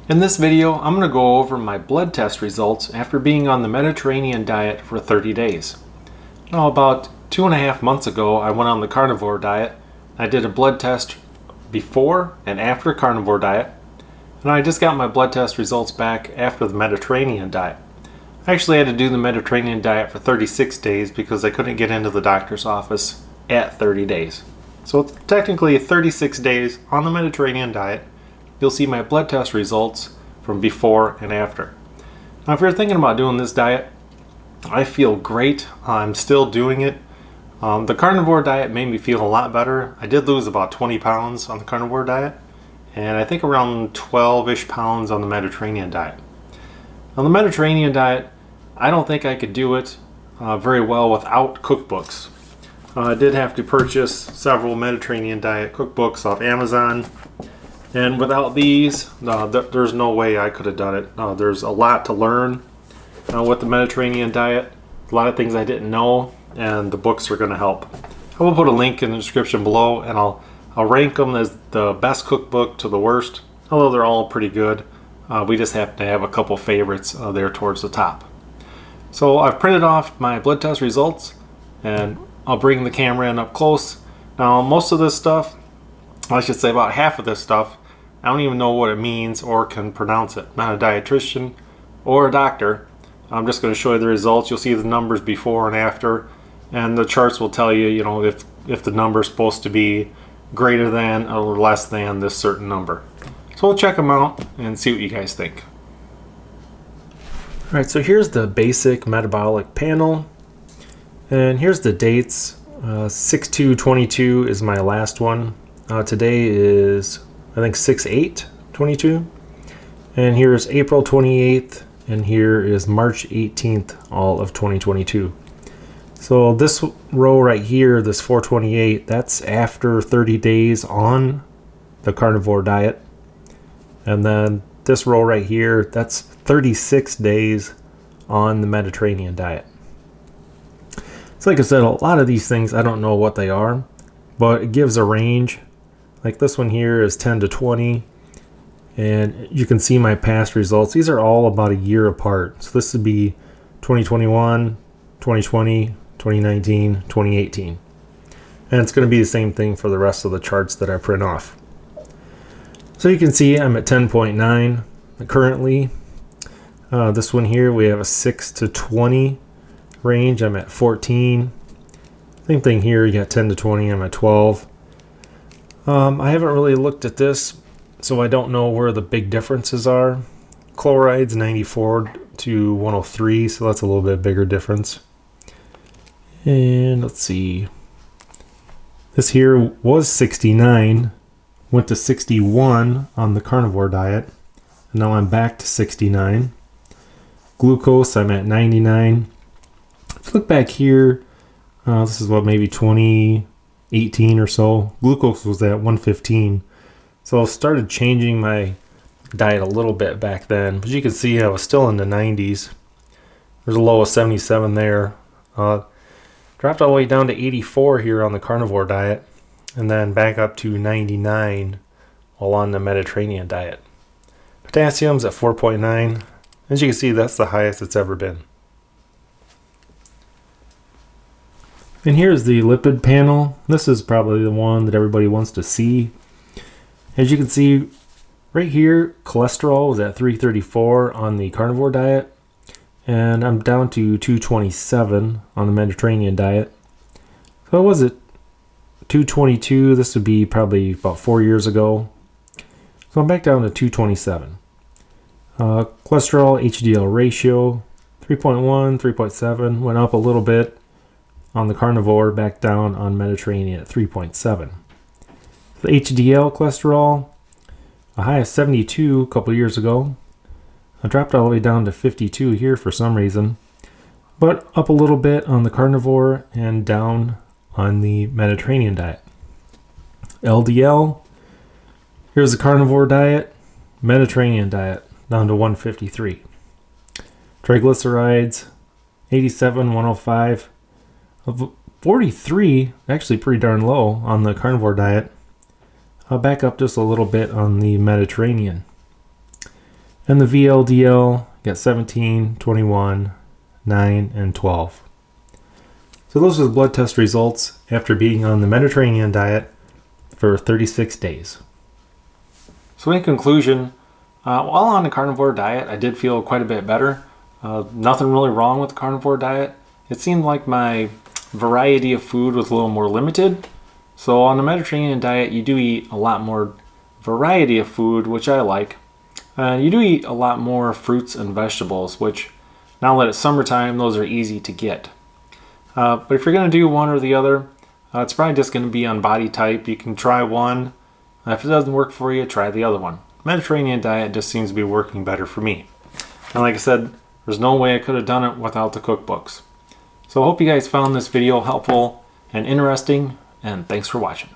In this video, I'm going to go over my blood test results after being on the Mediterranean diet for 30 days. Now, about 2.5 months ago, I went on the carnivore diet. I did a blood test before and after carnivore diet, and I just got my blood test results back after the Mediterranean diet. I actually had to do the Mediterranean diet for 36 days because I couldn't get into the doctor's office at 30 days. So it's technically 36 days on the Mediterranean diet. You'll see my blood test results from before and after. Now, if you're thinking about doing this diet, I feel great. I'm still doing it. The carnivore diet made me feel a lot better. I did lose about 20 pounds on the carnivore diet, and I think around 12-ish pounds on the Mediterranean diet. On the Mediterranean diet, I don't think I could do it very well without cookbooks. I did have to purchase several Mediterranean diet cookbooks off Amazon. And without these, there's no way I could have done it. There's a lot to learn with the Mediterranean diet, a lot of things I didn't know, and the books are going to help. I will put a link in the description below, and I'll rank them as the best cookbook to the worst, although they're all pretty good. We just happen to have a couple favorites there towards the top. So I've printed off my blood test results, and I'll bring the camera in up close. Now, most of this stuff, I should say about half of this stuff, I don't even know what it means or can pronounce it. I'm not a dietitian or a doctor. I'm just going to show you the results. You'll see the numbers before and after, and the charts will tell you, if the number is supposed to be greater than or less than this certain number. So we'll check them out and see what you guys think. All right, so here's the basic metabolic panel, and here's the dates. 6/2/22 is my last one. Today is, I think, 6/8/22, and here is April 28th, and here is March 18th, all of 2022. So this row right here, this 428, that's after 30 days on the carnivore diet, and then this row right here, that's 36 days on the Mediterranean diet. So like I said, a lot of these things, I don't know what they are, but it gives a range. Like this one here is 10 to 20, and you can see my past results. These are all about a year apart. So this would be 2021, 2020, 2019, 2018. And it's going to be the same thing for the rest of the charts that I print off. So you can see I'm at 10.9 currently. This one here, we have a 6 to 20 range. I'm at 14. Same thing here, you got 10 to 20, I'm at 12. I haven't really looked at this, so I don't know where the big differences are. Chloride's 94 to 103, so that's a little bit bigger difference. And let's see. This here was 69, went to 61 on the carnivore diet, and now I'm back to 69. Glucose, I'm at 99. If you look back here, this is what, maybe 2018 or so. Glucose was at 115. So I started changing my diet a little bit back then. But you can see I was still in the 90s. There's a low of 77 there. Dropped all the way down to 84 here on the carnivore diet. And then back up to 99 while on the Mediterranean diet. Potassium's at 4.9. As you can see, that's the highest it's ever been. And here's the lipid panel. This is probably the one that everybody wants to see. As you can see right here, cholesterol was at 334 on the carnivore diet, and I'm down to 227 on the Mediterranean diet. So I was at 222. This would be probably about 4 years ago. So I'm back down to 227. Cholesterol HDL ratio 3.1, 3.7, went up a little bit on the carnivore, back down on Mediterranean at 3.7. The HDL cholesterol, a high of 72 a couple years ago. I dropped all the way down to 52 here for some reason, but up a little bit on the carnivore and down on the Mediterranean diet. LDL, here's the carnivore diet, Mediterranean diet, down to 153. Triglycerides, 87, 105. 43, actually pretty darn low on the carnivore diet. I'll back up just a little bit on the Mediterranean. And the VLDL got 17, 21, 9, and 12. So those are the blood test results after being on the Mediterranean diet for 36 days. So in conclusion, while on a carnivore diet, I did feel quite a bit better. Nothing really wrong with the carnivore diet. It seemed like my variety of food was a little more limited. So on the Mediterranean diet, you do eat a lot more variety of food, which I like. You do eat a lot more fruits and vegetables, which now that it's summertime, those are easy to get. But if you're going to do one or the other, it's probably just going to be on body type. You can try one. If it doesn't work for you, try the other one. Mediterranean diet just seems to be working better for me. And like I said, there's no way I could have done it without the cookbooks. So I hope you guys found this video helpful and interesting, and thanks for watching.